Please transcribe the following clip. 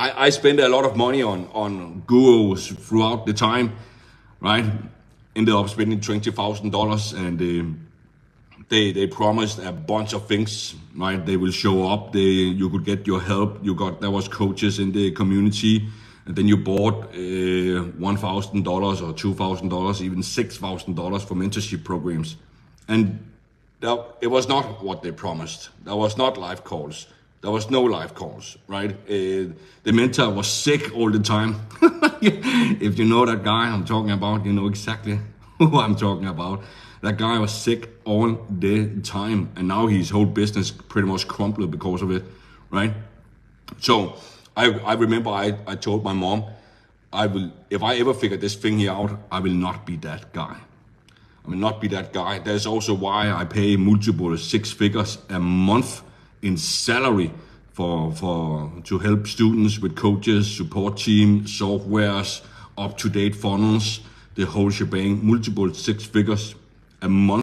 I spent a lot of money on gurus throughout the time, right? Ended up spending $20,000, and they promised a bunch of things, right? They will show up. You could get your help. There was coaches in the community, and then you bought $1,000 or $2,000, even $6,000 for mentorship programs, and it was not what they promised. There was not live calls. There was no live calls, right? The mentor was sick all the time. If you know that guy I'm talking about, you know exactly who I'm talking about. That guy was sick all the time, and now his whole business pretty much crumbled because of it, right? So I remember I told my mom, if I ever figure this thing here out, I will not be that guy. I will not be that guy. That's also why I pay multiple 6 figures a month in salary to help students with coaches, support team, softwares, up-to-date funnels, the whole shebang, multiple 6 figures a month.